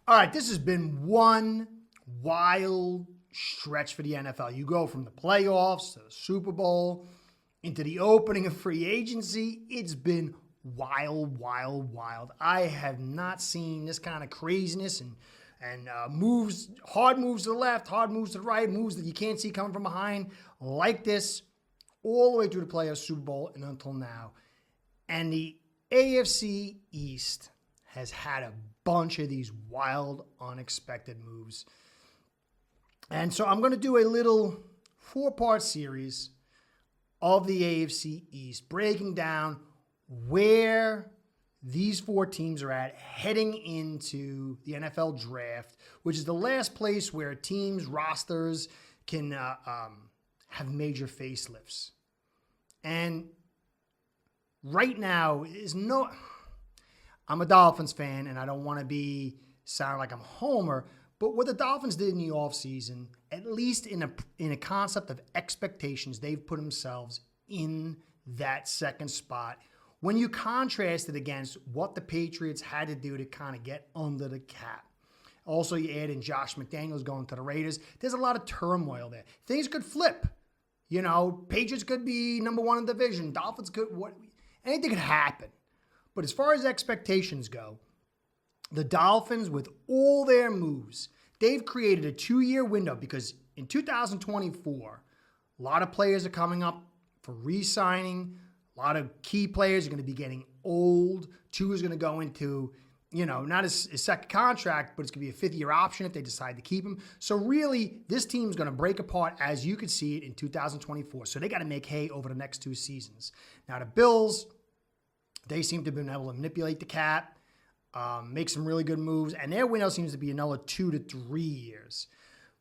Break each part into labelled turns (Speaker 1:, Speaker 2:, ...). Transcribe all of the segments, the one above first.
Speaker 1: All right, this has been one wild stretch for the NFL. You go from the playoffs to the Super Bowl into the opening of free agency. It's been wild, wild, wild. I have not seen this kind of craziness and moves, hard moves to the left, hard moves to the right, moves that you can't see coming from behind like this all the way through the playoffs, Super Bowl, and until now. And the AFC East has had a bunch of these wild, unexpected moves. And so I'm going to do a little 4-part series of the AFC East, breaking down where these 4 teams are at heading into the NFL draft, which is the last place where teams' rosters can have major facelifts. And right now is no... I'm a Dolphins fan, and I don't want to sound like I'm a homer, but what the Dolphins did in the offseason, at least in a concept of expectations, they've put themselves in that second spot. When you contrast it against what the Patriots had to do to kind of get under the cap. Also, you add in Josh McDaniels going to the Raiders. There's a lot of turmoil there. Things could flip. You know, Patriots could be number 1 in the division. Dolphins could, anything could happen. But as far as expectations go, the Dolphins, with all their moves, they've created a 2-year window because in 2024, a lot of players are coming up for re-signing. A lot of key players are going to be getting old. Tua is going to go into, not his second contract, but it's going to be a 5th-year option if they decide to keep him. So really, this team's going to break apart as you could see it in 2024. So they got to make hay over the next 2 seasons. Now, the Bills, they seem to have been able to manipulate the cap, make some really good moves, and their window seems to be another 2 to 3 years.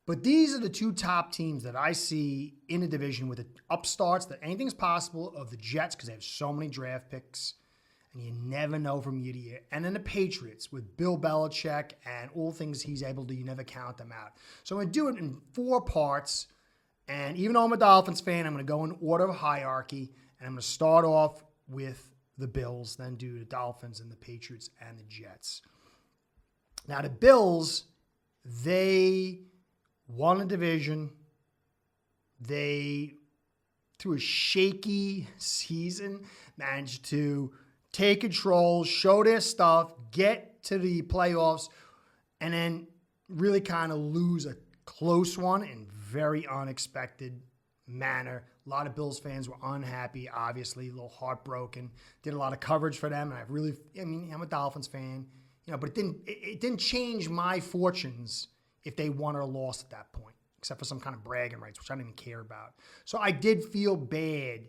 Speaker 1: But these are the 2 top teams that I see in the division with the upstarts that anything's possible of the Jets because they have so many draft picks, and you never know from year to year. And then the Patriots with Bill Belichick and all things he's able to do, you never count them out. So I'm going to do it in 4 parts, and even though I'm a Dolphins fan, I'm going to go in order of hierarchy, and I'm going to start off with the Bills, then do the Dolphins and the Patriots and the Jets. Now, the Bills, they won a division. They, through a shaky season, managed to take control, show their stuff, get to the playoffs, and then really kind of lose a close one in very unexpected manner. A lot of Bills fans were unhappy, obviously, a little heartbroken. Did a lot of coverage for them, and I'm a Dolphins fan, but it didn't change my fortunes if they won or lost at that point, except for some kind of bragging rights, which I didn't even care about. So I did feel bad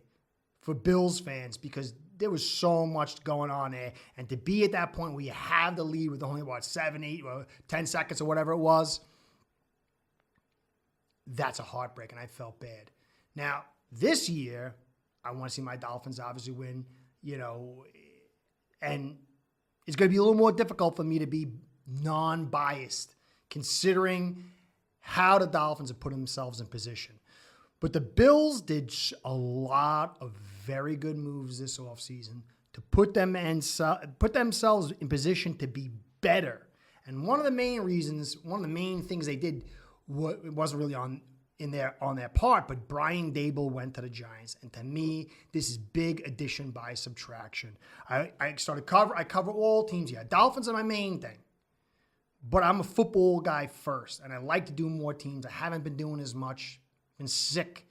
Speaker 1: for Bills fans because there was so much going on there, and to be at that point where you have the lead with only, 7, 8, 10 seconds or whatever it was, that's a heartbreak, and I felt bad. Now, this year, I want to see my Dolphins obviously win, and it's going to be a little more difficult for me to be non-biased considering how the Dolphins have put themselves in position. But the Bills did a lot of very good moves this offseason to put themselves in position to be better. And one of the main things they did, it wasn't really on their part, but Brian Dable went to the Giants. And to me, this is big addition by subtraction. I cover all teams here. Dolphins are my main thing, but I'm a football guy first, and I like to do more teams. I haven't been doing as much, been sick,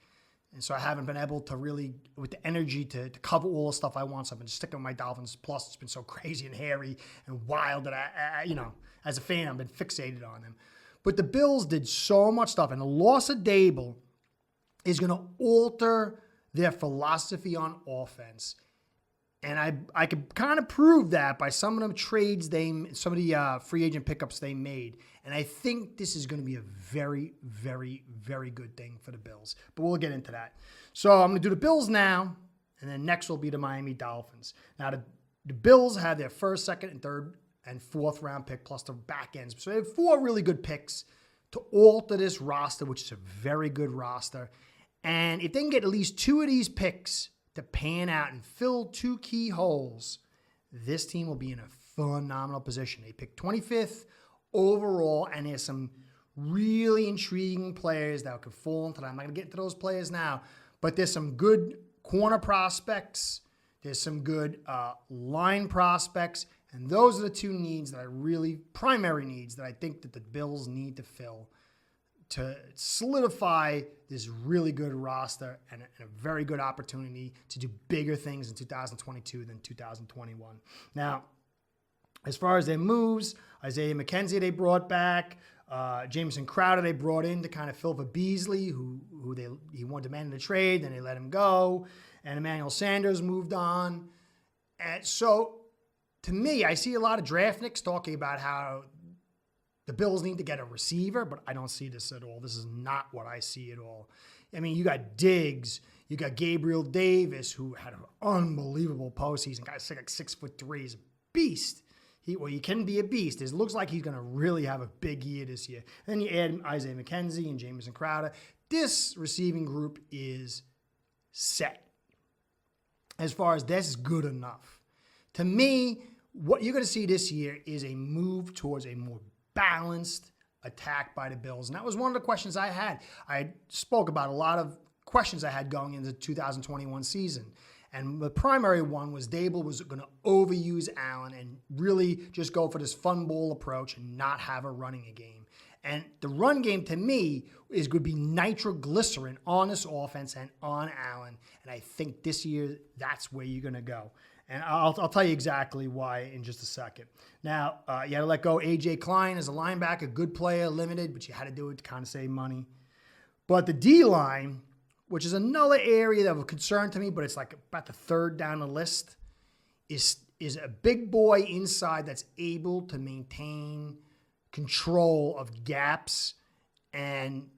Speaker 1: and so I haven't been able to really, with the energy to cover all the stuff I want. So I've been sticking with my Dolphins. Plus, it's been so crazy and hairy and wild that I as a fan, I've been fixated on them. But the Bills did so much stuff, and the loss of Dable is going to alter their philosophy on offense. And I could kind of prove that by some of the trades some of the free agent pickups they made. And I think this is going to be a very, very, very good thing for the Bills. But we'll get into that. So I'm going to do the Bills now, and then next will be the Miami Dolphins. Now, the Bills had their first, second, and third and 4th round pick plus the back ends. So they have 4 really good picks to alter this roster, which is a very good roster. And if they can get at least 2 of these picks to pan out and fill 2 key holes, this team will be in a phenomenal position. They picked 25th overall, and there's some really intriguing players that could fall into that. I'm not going to get into those players now, but there's some good corner prospects. There's some good line prospects. And those are the two needs that primary needs that I think that the Bills need to fill to solidify this really good roster and a very good opportunity to do bigger things in 2022 than 2021. Now, as far as their moves, Isaiah McKenzie they brought back. Jamison Crowder they brought in to kind of fill for Beasley, who he wanted to demanded a trade, then they let him go. And Emmanuel Sanders moved on. And so, to me, I see a lot of draft nicks talking about how the Bills need to get a receiver, but I don't see this at all. This is not what I see at all. I mean, you got Diggs, you got Gabriel Davis, who had an unbelievable postseason. Guy's like 6'3", he's a beast. He can be a beast. It looks like he's going to really have a big year this year. And then you add Isaiah McKenzie and Jamison Crowder. This receiving group is set. As far as this is good enough. To me, what you're going to see this year is a move towards a more balanced attack by the Bills. And that was one of the questions I had. I spoke about a lot of questions I had going into the 2021 season. And the primary one was Dable was going to overuse Allen and really just go for this fun ball approach and not have a running game. And the run game, to me, is going to be nitroglycerin on this offense and on Allen. And I think this year, that's where you're going to go. And I'll tell you exactly why in just a second. Now, you had to let go A.J. Klein as a linebacker, good player, limited, but you had to do it to kind of save money. But the D-line, which is another area that was a concern to me, but it's like about the third down the list, is a big boy inside that's able to maintain control of gaps and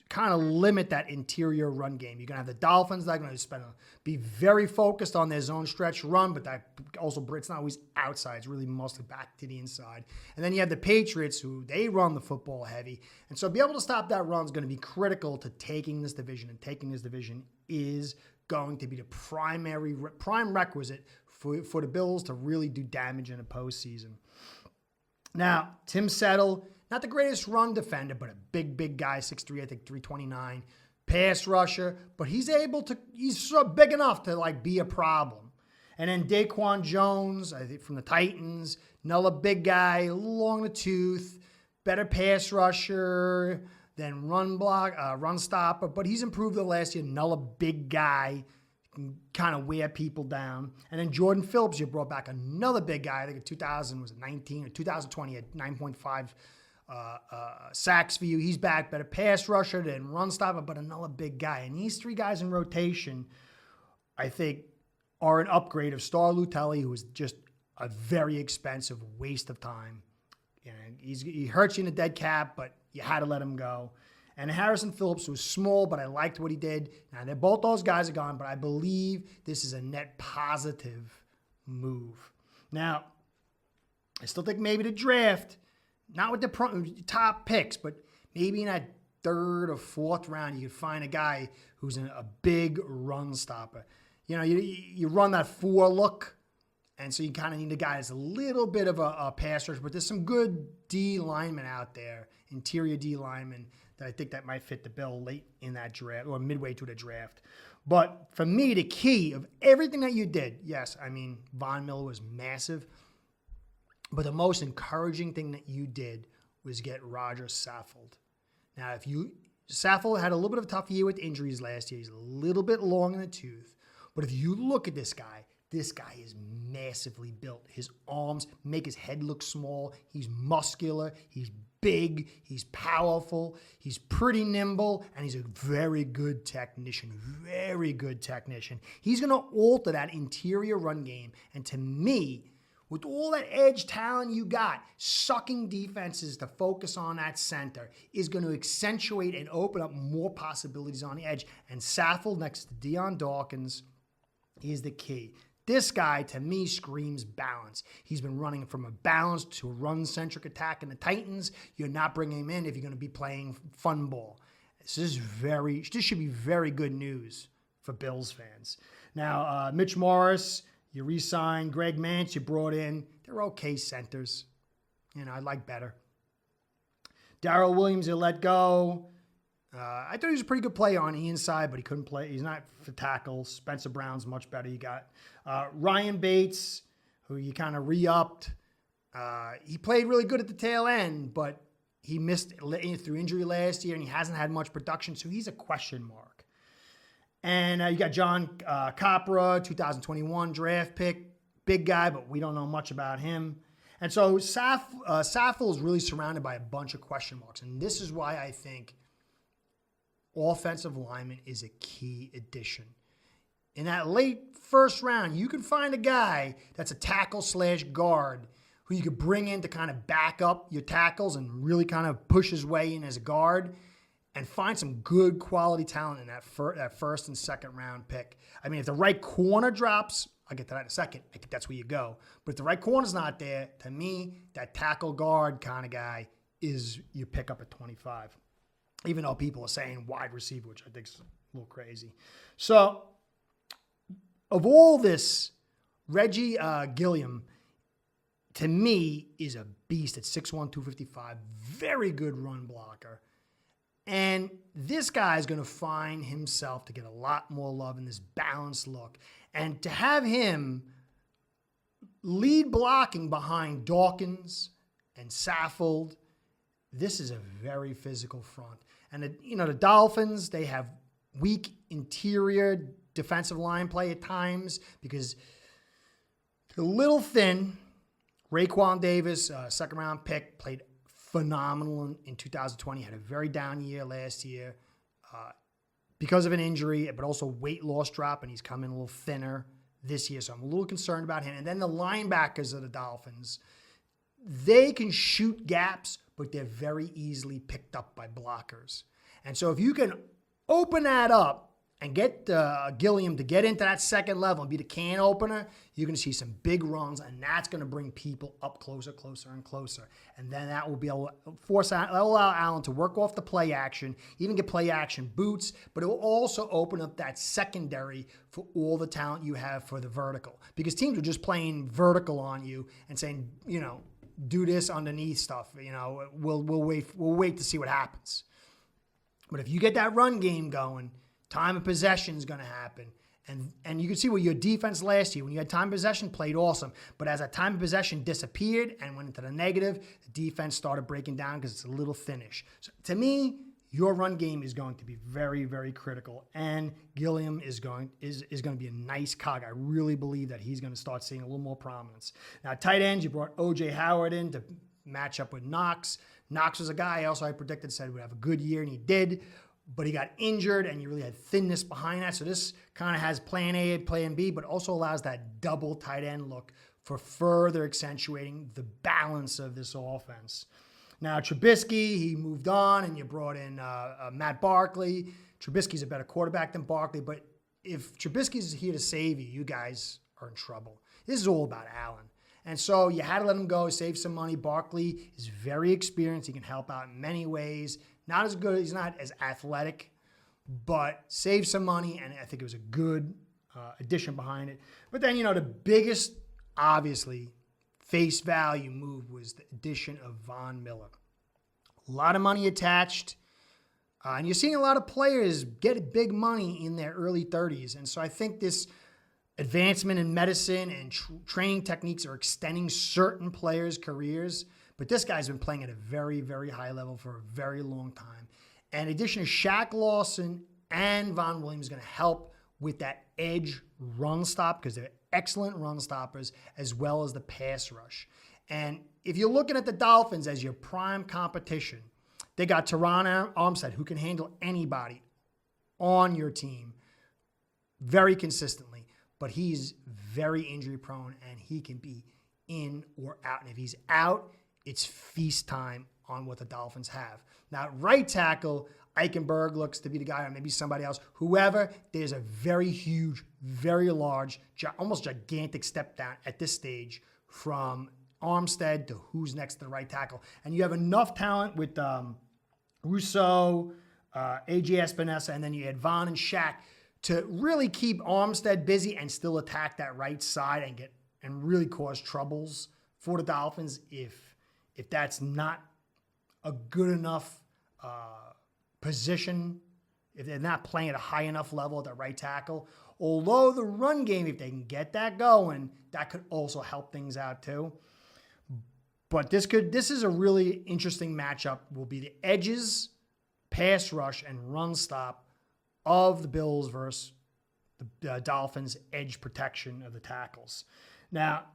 Speaker 1: kind of limit that interior run game. You're going to have the Dolphins that are going to be very focused on their zone stretch run, but that also, it's not always outside. It's really mostly back to the inside. And then you have the Patriots, who they run the football heavy. And so be able to stop that run is going to be critical to taking this division. And taking this division is going to be the prime requisite for the Bills to really do damage in a postseason. Now, Tim Settle, not the greatest run defender, but a big guy, 6'3", I think 329, pass rusher, but he's so big enough to like be a problem. And then Daquan Jones, I think from the Titans, another big guy, a little long the tooth, better pass rusher than run stopper, but he's improved the last year. Another big guy, can kind of wear people down. And then Jordan Phillips, you brought back another big guy. I think in 2019 or 2020 at 9.5 sacks for you. He's back, better pass rusher than run stopper, but another big guy. And these three guys in rotation, I think, are an upgrade of Star Lutelli, who is just a very expensive waste of time. And he hurts you in the dead cap, but you had to let him go. And Harrison Phillips was small, but I liked what he did. Now, both those guys are gone, but I believe this is a net positive move. Now, I still think maybe the draft, not with the top picks, but maybe in that third or fourth round, you could find a guy who's a big run stopper. You know, you run that 4 look, and so you kind of need a guy that's a little bit of a pass rush, but there's some good D linemen out there, interior D linemen, that I think that might fit the bill late in that draft or midway through the draft. But for me, the key of everything that you did, yes, I mean, Von Miller was massive, but the most encouraging thing that you did was get Roger Saffold. Now, Saffold had a little bit of a tough year with injuries last year. He's a little bit long in the tooth. But if you look at this guy is massively built. His arms make his head look small. He's muscular. He's big. He's powerful. He's pretty nimble. And he's a very good technician. Very good technician. He's going to alter that interior run game. And to me, with all that edge talent you got, sucking defenses to focus on that center is going to accentuate and open up more possibilities on the edge. And Saffold next to Deion Dawkins is the key. This guy, to me, screams balance. He's been running from a balanced to a run-centric attack in the Titans. You're not bringing him in if you're going to be playing fun ball. This should be very good news for Bills fans. Now, Mitch Morris, you re-signed. Greg Mance, you brought in. They're okay centers. You know, I'd like better. Darrell Williams, they let go. I thought he was a pretty good player on the inside, but he couldn't play. He's not for tackles. Spencer Brown's much better. You got Ryan Bates, who you kind of re-upped. He played really good at the tail end, but he missed through injury last year, and he hasn't had much production, so he's a question mark. And you got John Capra, 2021 draft pick. Big guy, but we don't know much about him. And so Saffold is really surrounded by a bunch of question marks, and this is why I think offensive lineman is a key addition. In that late first round, you can find a guy that's a tackle/guard who you could bring in to kind of back up your tackles and really kind of push his way in as a guard and find some good quality talent in that first and second round pick. I mean, if the right corner drops, I'll get to that in a second. I think that's where you go. But if the right corner's not there, to me, that tackle guard kind of guy is your pick up at 25. Even though people are saying wide receiver, which I think is a little crazy. So, of all this, Reggie Gilliam, to me, is a beast at 6'1", 255. Very good run blocker. And this guy is going to find himself to get a lot more love in this balanced look. And to have him lead blocking behind Dawkins and Saffold, this is a very physical front. And, the Dolphins, they have weak interior defensive line play at times because they're a little thin. Raekwon Davis, second-round pick, played phenomenal in 2020. Had a very down year last year because of an injury, but also weight loss drop, and he's coming a little thinner this year. So I'm a little concerned about him. And then the linebackers of the Dolphins, they can shoot gaps, but they're very easily picked up by blockers. And so if you can open that up and get Gilliam to get into that second level and be the can opener, you're going to see some big runs, and that's going to bring people up closer, and closer. And then that will be able to allow Allen to work off the play action, even get play action boots, but it will also open up that secondary for all the talent you have for the vertical. Because teams are just playing vertical on you and saying, do this underneath stuff. We'll wait to see what happens. But if you get that run game going, time of possession is going to happen. And you can see what your defense last year, when you had time of possession, played awesome. But as that time of possession disappeared and went into the negative, the defense started breaking down because it's a little thinnish. So to me, your run game is going to be very, very critical. And Gilliam is going to be a nice cog. I really believe that he's going to start seeing a little more prominence. Now, tight ends, you brought O.J. Howard in to match up with Knox. Knox was a guy I predicted said would have a good year, and he did. But he got injured, and you really had thinness behind that. So this kind of has plan A, plan B, but also allows that double tight end look for further accentuating the balance of this offense. Now, Trubisky, he moved on, and you brought in Matt Barkley. Trubisky's a better quarterback than Barkley, but if Trubisky's here to save you, you guys are in trouble. This is all about Allen. And so you had to let him go, save some money. Barkley is very experienced. He can help out in many ways. Not as good, he's not as athletic, but save some money, and I think it was a good addition behind it. But then, the biggest, obviously, face value move was the addition of Von Miller. A lot of money attached, and you're seeing a lot of players get big money in their early 30s. And so I think this advancement in medicine and training techniques are extending certain players' careers. But this guy's been playing at a very, very high level for a very long time. And in addition to Shaq Lawson and Von Williams is going to help with that edge run stop because they're excellent run stoppers as well as the pass rush. And if you're looking at the Dolphins as your prime competition, they got Teron Armstead, who can handle anybody on your team very consistently. But he's very injury prone, and he can be in or out. And if he's out, it's feast time on what the Dolphins have. Now, right tackle, Eichenberg looks to be the guy, or maybe somebody else. Whoever, there's a very huge, very large, almost gigantic step down at this stage from Armstead to who's next to the right tackle. And you have enough talent with Rousseau, A.J. Espinosa, and then you had Von and Shaq to really keep Armstead busy and still attack that right side and really cause troubles for the Dolphins if that's not a good enough position, if they're not playing at a high enough level at the right tackle. Although the run game, if they can get that going, that could also help things out too. But this is a really interesting matchup. Will be the edges, pass rush, and run stop of the Bills versus the Dolphins' edge protection of the tackles. Now,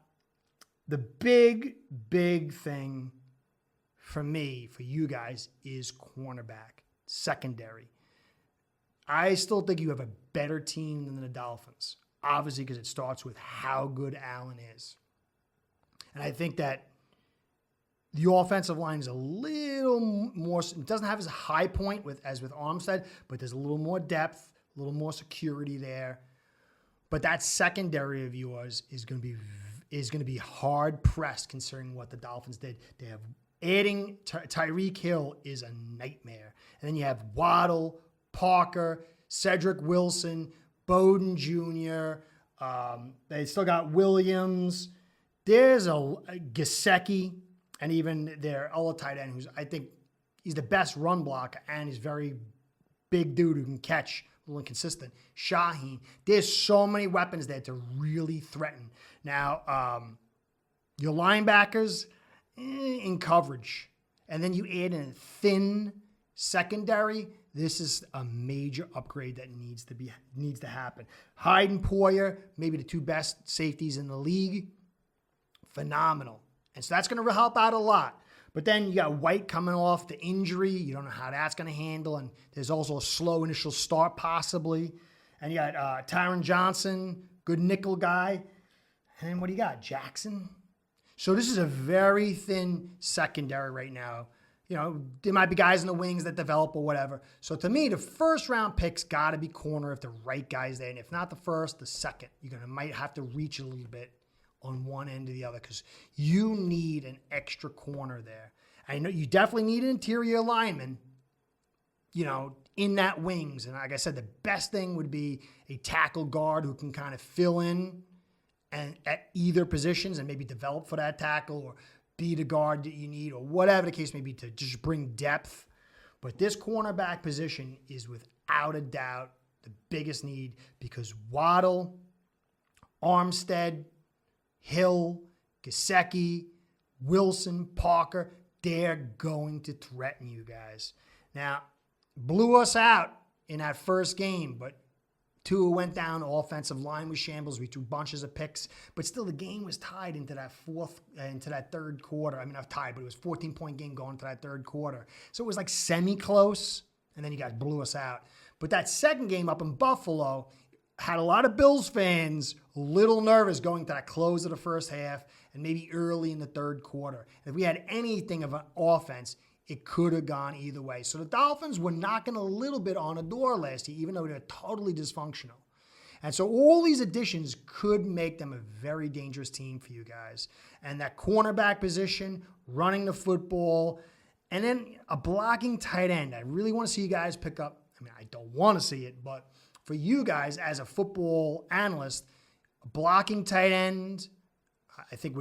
Speaker 1: the big thing for me, for you guys, is cornerback, secondary. I still think you have a better team than the Dolphins, obviously because it starts with how good Allen is. And I think that the offensive line is a little more, it doesn't have as high point as with Armstead, but there's a little more depth, a little more security there. But that secondary of yours is going to be hard pressed considering what the Dolphins did. They have adding Tyreek Hill is a nightmare. And then you have Waddle, Parker, Cedric Wilson, Bowden Jr. They still got Williams. There's a Gesicki, and even their other tight end, who's, I think, he's the best run blocker, and he's very big dude who can catch, a little inconsistent. Shaheen. There's so many weapons there to really threaten. Now, your linebackers in coverage, and then you add in a thin secondary. This is a major upgrade that needs to happen. Hyde and Poyer, maybe the two best safeties in the league. Phenomenal. And so that's going to help out a lot. But then you got White coming off the injury. You don't know how that's going to handle. And there's also a slow initial start possibly. And you got Tyron Johnson, good nickel guy. And then what do you got? Jackson? So this is a very thin secondary right now. You know, there might be guys in the wings that develop or whatever. So to me, the first round picks got to be corner if the right guy's there. And if not the first, the second. Might have to reach a little bit on one end or the other because you need an extra corner there. I know you definitely need an interior lineman, in that wings. And like I said, the best thing would be a tackle guard who can kind of fill in and at either positions and maybe develop for that tackle or be the guard that you need or whatever the case may be to just bring depth. But this cornerback position is without a doubt the biggest need because Waddle, Armstead, Hill, Gesicki, Wilson, Parker, they're going to threaten you guys. Now, blew us out in that first game, but Tua went down, offensive line was shambles. We threw bunches of picks, but still the game was tied into that third quarter. I mean, not tied, but it was a 14-point game going into that third quarter. So it was like semi-close, and then you guys blew us out. But that second game up in Buffalo had a lot of Bills fans a little nervous going to that close of the first half and maybe early in the third quarter. If we had anything of an offense, it could have gone either way. So the Dolphins were knocking a little bit on a door last year, even though they're totally dysfunctional. And so all these additions could make them a very dangerous team for you guys. And that cornerback position, running the football, and then a blocking tight end. I really want to see you guys pick up. I mean, I don't want to see it, but for you guys as a football analyst, a blocking tight end, I think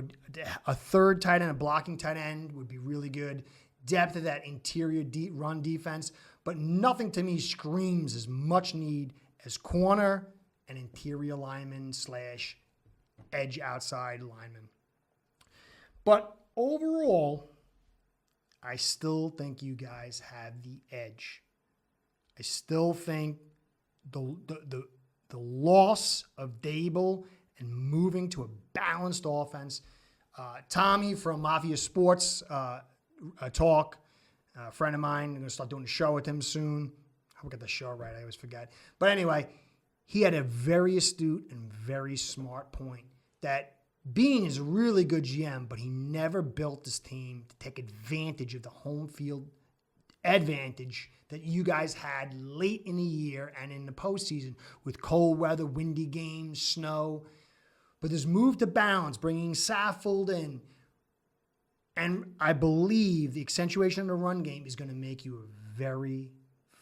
Speaker 1: a third tight end, a blocking tight end would be really good. Depth of that interior run defense, but nothing to me screams as much need as corner and interior lineman / edge outside lineman. But overall, I still think you guys have the edge. I still think the loss of Dable and moving to a balanced offense. Tommy from Mafia Sports Talk, a friend of mine, I'm going to start doing a show with him soon. I'll get the show right, I always forget. But anyway, he had a very astute and very smart point that Bean is a really good GM, but he never built this team to take advantage of the home field advantage that you guys had late in the year and in the postseason with cold weather, windy games, snow. But this move to balance, bringing Saffold in, and I believe the accentuation of the run game is going to make you a very,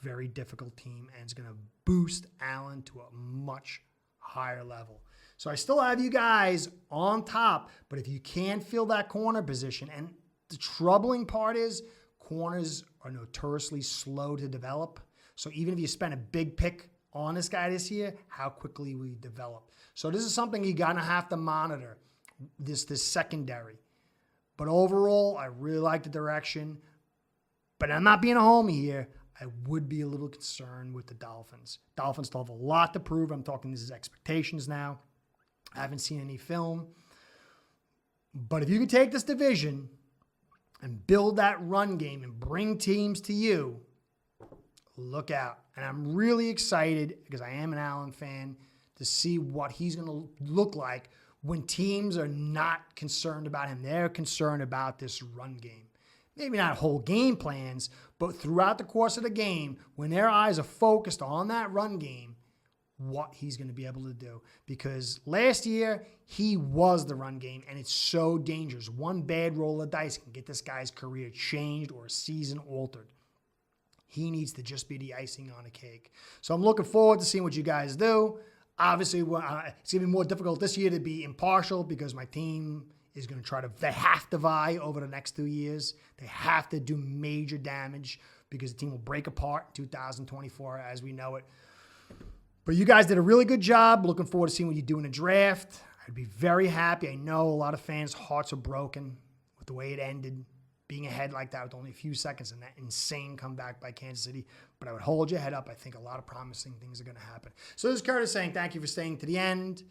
Speaker 1: very difficult team, and it's going to boost Allen to a much higher level. So I still have you guys on top, but if you can't fill that corner position, and the troubling part is corners are notoriously slow to develop. So even if you spend a big pick on this guy this year, how quickly will he develop? So this is something you're going to have to monitor, this secondary. But overall, I really like the direction. But I'm not being a homie here. I would be a little concerned with the Dolphins. Dolphins still have a lot to prove. I'm talking this is expectations now. I haven't seen any film. But if you can take this division and build that run game and bring teams to you, look out. And I'm really excited, because I am an Allen fan, to see what he's going to look like when teams are not concerned about him. They're concerned about this run game. Maybe not whole game plans, but throughout the course of the game, when their eyes are focused on that run game, what he's going to be able to do. Because last year, he was the run game, and it's so dangerous. One bad roll of dice can get this guy's career changed or a season altered. He needs to just be the icing on a cake. So I'm looking forward to seeing what you guys do. Obviously, it's going to be more difficult this year to be impartial, because my team is going to try to, they have to vie over the next 2 years. They have to do major damage, because the team will break apart in 2024 as we know it. But you guys did a really good job. Looking forward to seeing what you do in the draft. I'd be very happy. I know a lot of fans' hearts are broken with the way it ended, being ahead like that with only a few seconds and that insane comeback by Kansas City. But I would hold your head up. I think a lot of promising things are going to happen. So this is Curtis saying thank you for staying to the end.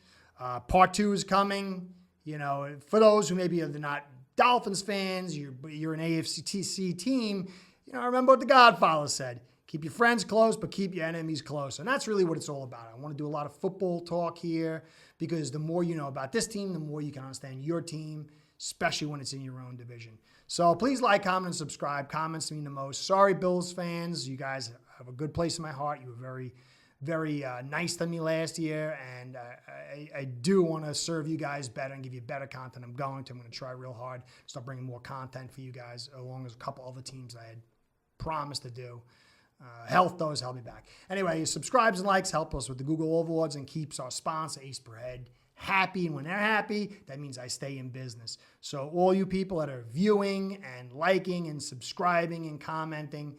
Speaker 1: Part 2 is coming. You know, for those who maybe are not Dolphins fans, you're an AFCE team, you know, remember what the Godfather said. Keep your friends close, but keep your enemies close. And that's really what it's all about. I want to do a lot of football talk here, because the more you know about this team, the more you can understand your team, especially when it's in your own division. So please like, comment, and subscribe. Comments mean the most. Sorry, Bills fans. You guys have a good place in my heart. You were very, very nice to me last year, and I do want to serve you guys better and give you better content. I'm going to try real hard, start bringing more content for you guys, along with a couple other teams I had promised to do. Health does help me back. Anyway, subscribes and likes help us with the Google Overlords and keeps our sponsor, Ace Per Head, happy. And when they're happy, that means I stay in business. So all you people that are viewing and liking and subscribing and commenting,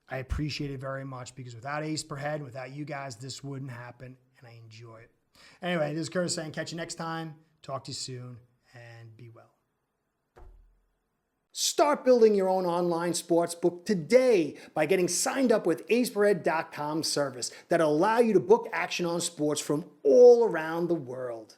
Speaker 1: I appreciate it very much, because without Ace Per Head, without you guys, this wouldn't happen, and I enjoy it. Anyway, this is Curtis saying catch you next time. Talk to you soon, and be well. Start building your own online sportsbook today by getting signed up with aceperhead.com service that'll allow you to book action on sports from all around the world.